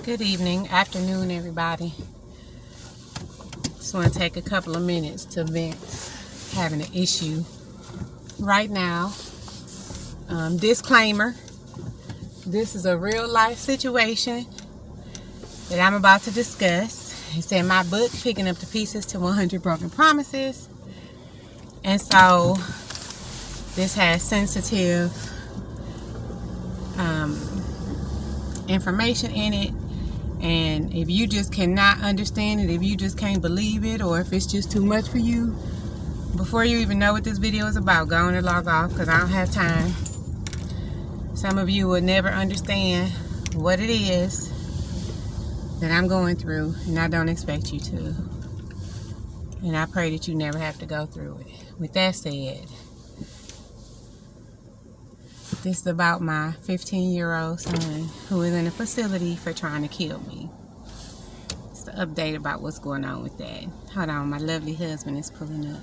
Good evening, afternoon, everybody. Just want to take a couple of minutes to vent having an issue right now. Disclaimer, this is a real life situation that I'm about to discuss. It's in my book, Picking Up the Pieces to 100 Broken Promises. And so this has sensitive information in it. And if you just cannot understand it, if you just can't believe it, or if it's just too much for you, before you even know what this video is about, go on and log off, because I don't have time. Some of you will never understand what it is that I'm going through, and I don't expect you to. And I pray that you never have to go through it. With that said, this is about my 15-year-old son who is in a facility for trying to kill me. It's an update about what's going on with that. Hold on, my lovely husband is pulling up.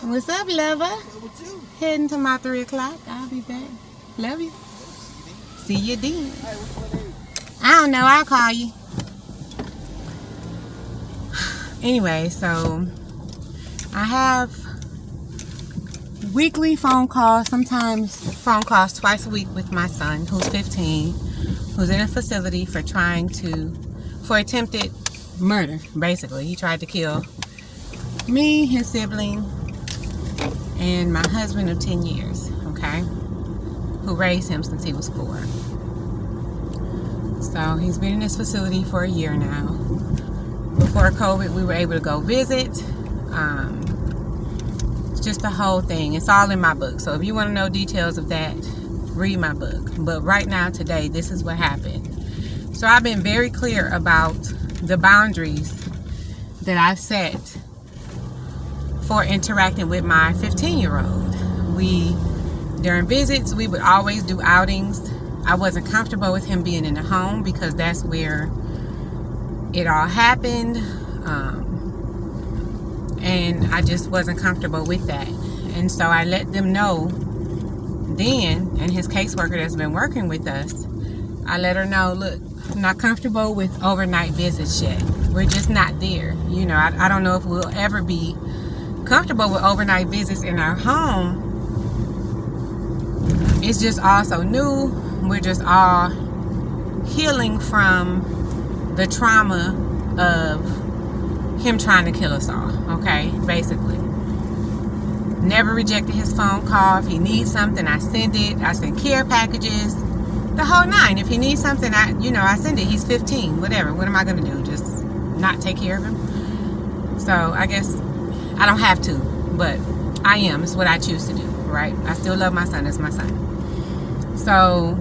What's up, lover? Heading to my 3 o'clock. I'll be back. Love you. See you then. I don't know. I'll call you. Anyway, so I have weekly phone calls, sometimes phone calls twice a week with my son, who's 15, who's in a facility for attempted murder, basically. He tried to kill me, his sibling, and my husband of 10 years, okay, who raised him since he was 4. So he's been in this facility for a year now. Before COVID, we were able to go visit. Just the whole thing. It's all in my book. So if you want to know details of that, read my book. But right now, today, this is what happened. So I've been very clear about the boundaries that I've set for interacting with my 15-year-old. During visits, we would always do outings. I wasn't comfortable with him being in the home because that's where it all happened. And I just wasn't comfortable with that. And so I let them know then, and his caseworker that's been working with us, I let her know, look, I'm not comfortable with overnight visits yet. We're just not there. You know, I don't know if we'll ever be comfortable with overnight visits in our home. It's just all so new. We're just all healing from the trauma of him trying to kill us all, okay, basically. Never rejected his phone call. If he needs something, I send it. I send care packages, the whole 9. If he needs something, I send it. He's 15, whatever. What am I going to do? Just not take care of him? So I guess I don't have to, but I am. It's what I choose to do, right? I still love my son as my son. So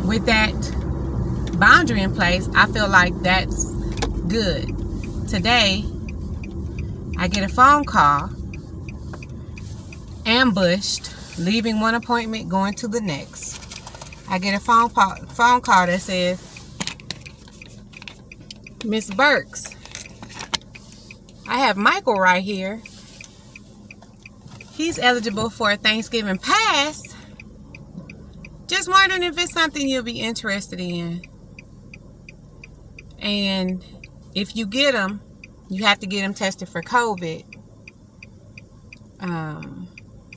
with that boundary in place, I feel like that's good. Today, I get a phone call, ambushed, leaving one appointment, going to the next. I get a phone call that says, Miss Burks, I have Michael right here. He's eligible for a Thanksgiving pass. Just wondering if it's something you'll be interested in. And if you get him, you have to get him tested for COVID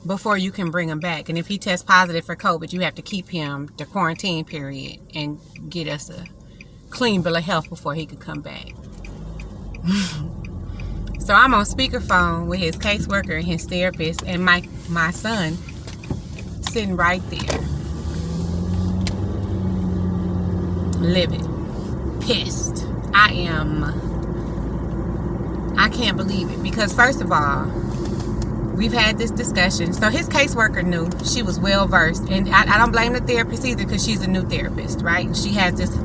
before you can bring him back. And if he tests positive for COVID, you have to keep him the quarantine period and get us a clean bill of health before he could come back. So I'm on speakerphone with his caseworker and his therapist, and my son sitting right there, livid, pissed. I can't believe it, because first of all, we've had this discussion. So his caseworker knew. She was well versed, and I don't blame the therapist either, because she's a new therapist, right? She has this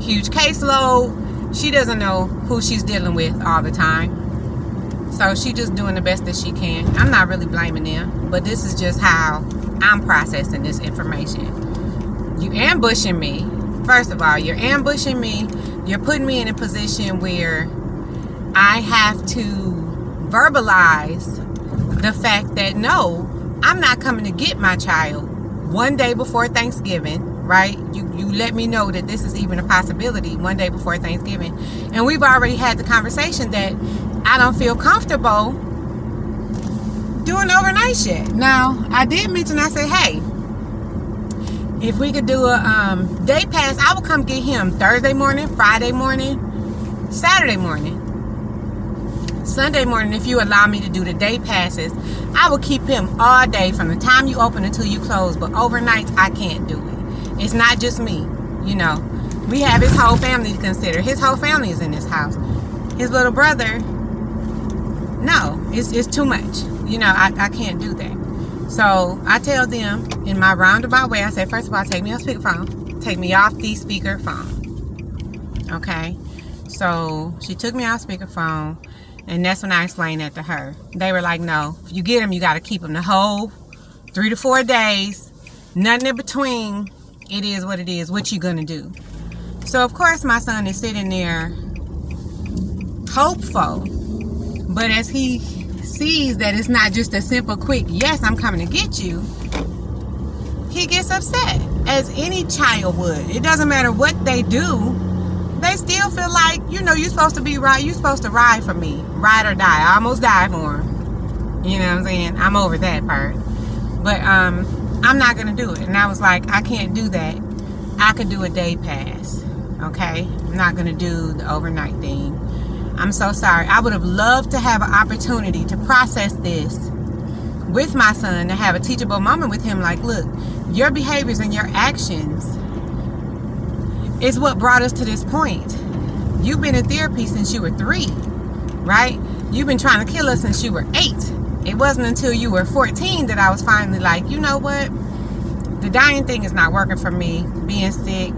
huge caseload. She doesn't know who she's dealing with all the time, so she's just doing the best that she can. I'm not really blaming them, but this is just how I'm processing this information. You ambushing me. First of all, you're ambushing me. You're putting me in a position where I have to verbalize the fact that no, I'm not coming to get my child one day before Thanksgiving. right? You let me know that this is even a possibility one day before Thanksgiving. And we've already had the conversation that I don't feel comfortable doing overnight shit. Now, I did mention, I said, hey, if we could do a day pass, I would come get him Thursday morning, Friday morning, Saturday morning, Sunday morning. If you allow me to do the day passes, I will keep him all day from the time you open until you close. But overnights, I can't do it. It's not just me, you know. We have his whole family to consider. His whole family is in this house. His little brother, no, it's too much. You know, I can't do that. So I tell them in my roundabout way, I said, first of all, take me off speakerphone. Take me off the speakerphone. Okay? So she took me off speakerphone, and that's when I explained that to her. They were like, no, if you get him, you got to keep him the whole 3 to 4 days. Nothing in between. It is what it is. What you gonna do? So, of course, my son is sitting there hopeful. But as he sees that it's not just a simple, quick, yes, I'm coming to get you, he gets upset, as any child would. It doesn't matter what they do. They still feel like, you know, you're supposed to be right. You're supposed to ride for me. Ride or die. I almost died for him. You know what I'm saying? I'm over that part. But, I'm not going to do it. And I was like, I can't do that. I could do a day pass. Okay? I'm not going to do the overnight thing. I'm so sorry. I would have loved to have an opportunity to process this with my son, to have a teachable moment with him. Like, look, your behaviors and your actions is what brought us to this point. You've been in therapy since you were 3, right? You've been trying to kill us since you were 8. It wasn't until you were 14 that I was finally like, you know what? The dying thing is not working for me. Being sick,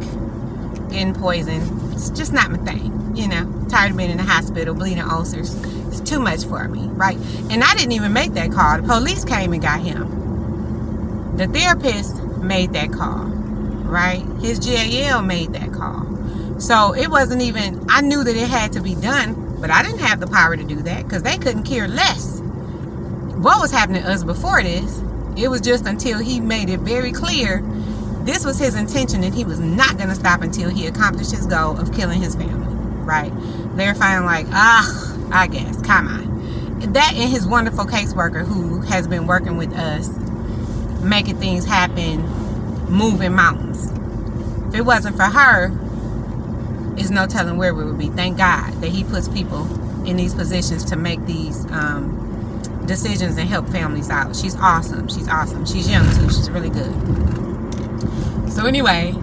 getting poisoned, it's just not my thing. You know, tired of being in the hospital, bleeding ulcers. It's too much for me, right? And I didn't even make that call. The police came and got him. The therapist made that call, right? His GAL made that call. So it wasn't even, I knew that it had to be done, but I didn't have the power to do that because they couldn't care less what was happening to us before this. It was just until he made it very clear this was his intention and he was not going to stop until he accomplished his goal of killing his family, right? They're finally like, I guess, come on. That and his wonderful caseworker who has been working with us, making things happen, moving mountains. If it wasn't for her, there's no telling where we would be. Thank God that he puts people in these positions to make these decisions and help families out. She's awesome. She's awesome. She's young too. She's really good. So anyway,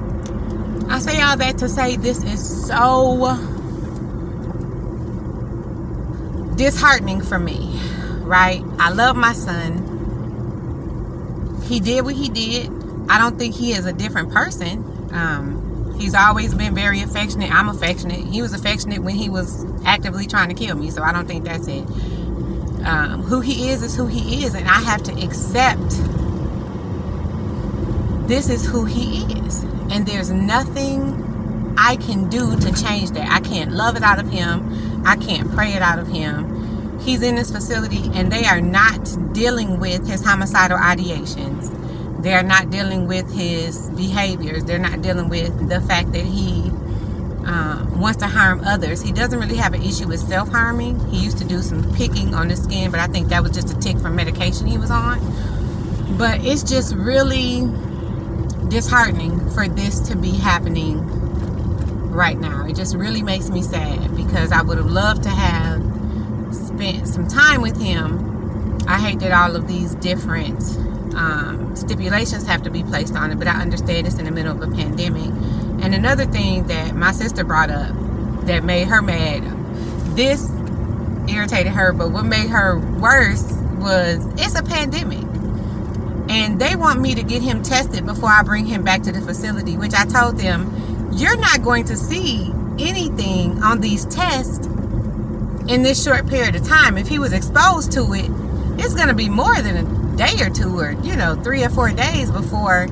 I say all that to say this is so disheartening for me, right? I love my son. He did what he did. I don't think he is a different person. He's always been very affectionate. I'm affectionate. He was affectionate when he was actively trying to kill me, so I don't think that's it. Who he is who he is, and I have to accept this is who he is, and there's nothing I can do to change that. I can't love it out of him. I can't pray it out of him. He's in this facility, and they are not dealing with his homicidal ideations. They are not dealing with his behaviors. They're not dealing with the fact that he wants to harm others. He doesn't really have an issue with self-harming. He used to do some picking on his skin, but I think that was just a tick from medication he was on. But it's just really disheartening for this to be happening right now. It just really makes me sad because I would have loved to have spent some time with him. I hate that all of these different stipulations have to be placed on it, but I understand it's in the middle of a pandemic. And another thing that my sister brought up that made her mad, this irritated her, but what made her worse was it's a pandemic. And they want me to get him tested before I bring him back to the facility, which I told them, you're not going to see anything on these tests in this short period of time. If he was exposed to it, it's going to be more than a day or two or, 3 or 4 days before.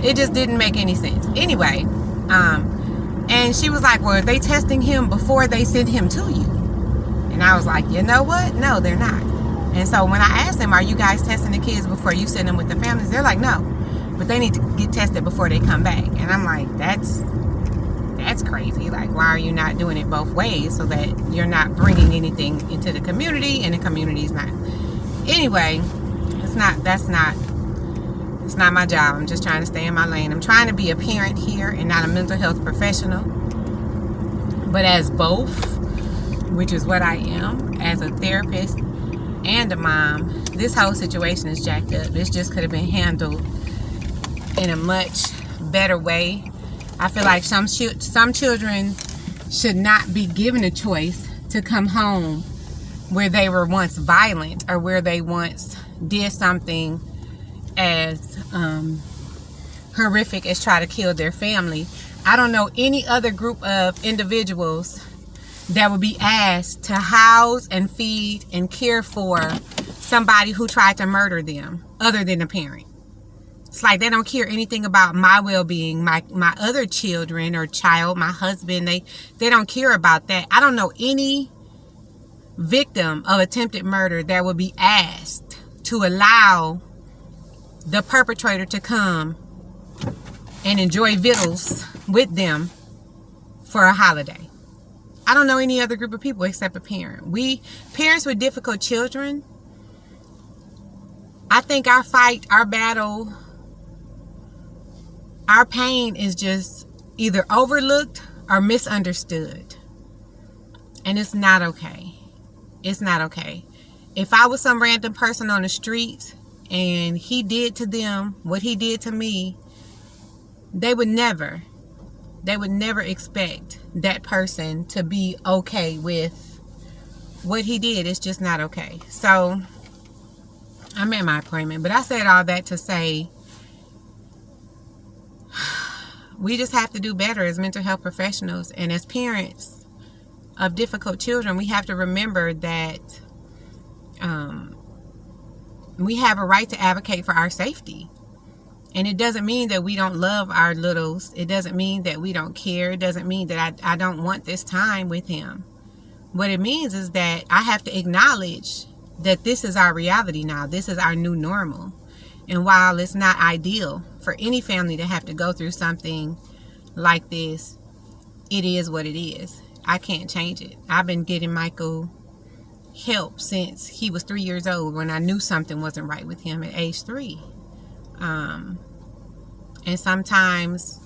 It just didn't make any sense. Anyway, and she was like, well, are they testing him before they send him to you? And I was like, you know what? No, they're not. And so when I asked them, are you guys testing the kids before you send them with the families? They're like, no. but they need to get tested before they come back. And I'm like, that's crazy. Like, why are you not doing it both ways so that you're not bringing anything into the community and the community's not? Anyway, it's not my job. I'm just trying to stay in my lane. I'm trying to be a parent here and not a mental health professional, but as both, which is what I am, as a therapist and a mom. This whole situation is jacked up. This just could have been handled in a much better way. I feel like some children should not be given a choice to come home where they were once violent or where they once did something as horrific as try to kill their family. I don't know any other group of individuals that would be asked to house and feed and care for somebody who tried to murder them other than a parent. It's like they don't care anything about my well-being, my other children or child, my husband. They don't care about that. I don't know any victim of attempted murder that would be asked to allow the perpetrator to come and enjoy victuals with them for a holiday. I don't know any other group of people except a parent. Parents with difficult children, I think our fight, our battle, our pain is just either overlooked or misunderstood. And it's not okay. It's not okay. If I was some random person on the street and he did to them what he did to me, they would never expect that person to be okay with what he did. It's just not okay. So I'm at my appointment, but I said all that to say we just have to do better as mental health professionals and as parents of difficult children. We have to remember that we have a right to advocate for our safety. And it doesn't mean that we don't love our littles. It doesn't mean that we don't care. It doesn't mean that I don't want this time with him. What it means is that I have to acknowledge that this is our reality now. This is our new normal. And while it's not ideal for any family to have to go through something like this, it is what it is. I can't change it. I've been getting Michael help since he was 3 years old, when I knew something wasn't right with him at age 3. And sometimes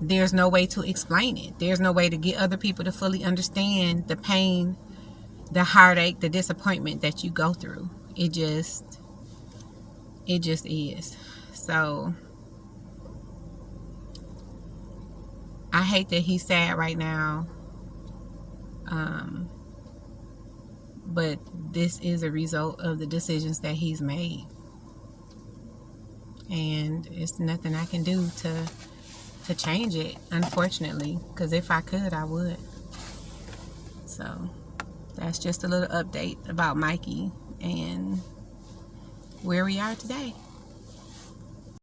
there's no way to explain it. There's no way to get other people to fully understand the pain, the heartache, the disappointment that you go through. It just is. So I hate that he's sad right now. But this is a result of the decisions that he's made. And it's nothing I can do to change it, unfortunately. Because if I could, I would. So that's just a little update about Mikey and where we are today.